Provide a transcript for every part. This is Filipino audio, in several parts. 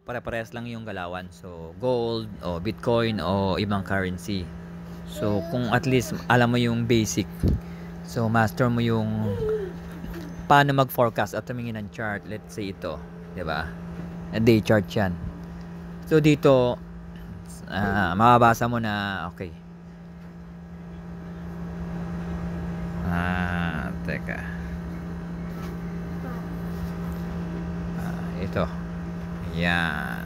pare-parehas lang yung galawan. So, gold o Bitcoin o ibang currency. So, kung at least alam mo yung basic, so master mo yung paano mag-forecast at tumingin ng chart. Let's say ito, 'di ba? A day chart 'yan. So, dito mababasa mo na okay. Teka. Ito. Yan.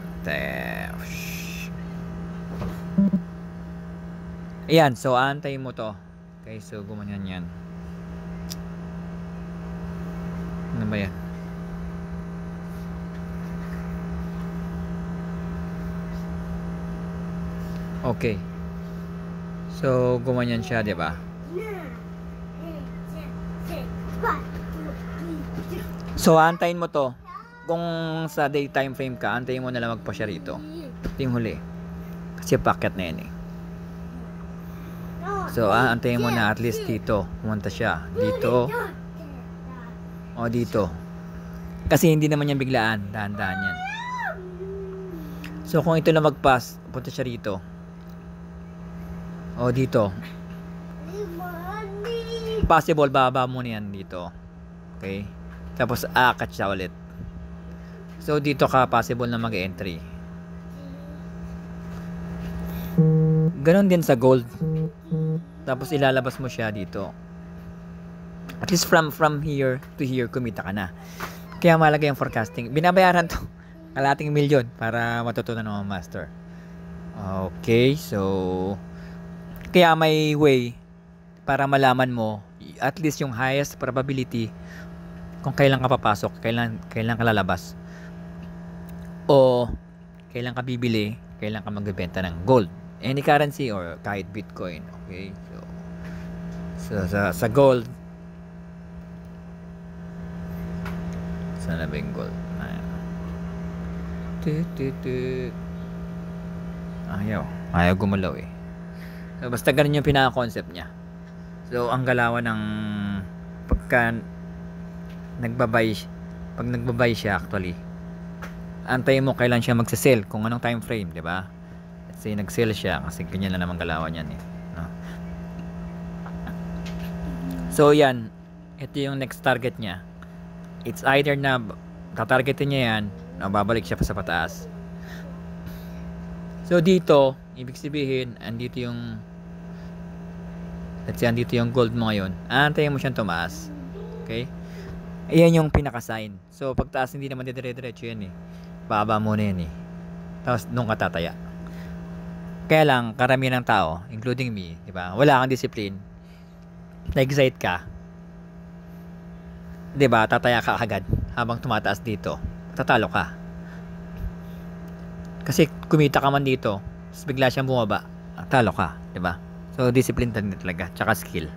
Ayan, so antay mo to. Okay, so gumanyan yan. Ano ba yan? Okay. So gumanyan siya, 'di ba? So antayin mo to. Kung sa day time frame ka, antayin mo na lang magpa siya rito. Ito yung huli. Kasi packet na yan eh. So antayin mo na at least dito. Pumunta siya. Dito. O dito. Kasi hindi naman yan biglaan. Dahan-dahan yan. So kung ito na mag-pass, punta siya rito. O dito. Possible, baba mo na yan dito. Okay. Tapos aakat siya ulit. So dito ka possible na mag-entry. Ganon din sa gold. Tapos ilalabas mo siya dito. At least from here to here kumita ka na. Kaya mahalaga yung forecasting. Binabayaran to kalating milyon para matutunan ng master. Okay, so kaya may way para malaman mo at least yung highest probability kung kailan ka papasok, kailan ka lalabas, o kailan ka bibili, kailan ka magbebenta ng gold, any currency or kahit Bitcoin. Okay, so sa gold, sana ba yung gold? Ayaw gumalaw eh. So basta ganun yung pinaka-concept niya. So ang galawan ng pag nagbabay siya actually, antayin mo kailan siya magse-sell, kung anong time frame, 'di ba? Let's say nag-sell siya kasi ganyan lang naman galawan yan eh, no? So yan, ito yung next target niya. It's either na tatargetin niya yan o babalik siya pa sa pataas. So dito, ibig sabihin andito yung, let's say andito yung gold mo ngayon, antayin mo siyang tumaas. Okay? Ayan yung pinaka-sign. So pagtaas hindi naman dire-diretso yan eh. Baba muna yan eh. Tapos nung katataya. Kaya lang karamihan ng tao, including me, di ba? Wala kang discipline. Na-excite ka. Di ba? Tataya ka agad habang tumataas dito. Tatalo ka. Kasi kumita ka man dito, tapos bigla siyang bumaba. Talo ka, di ba? So discipline din talaga, tsaka skill.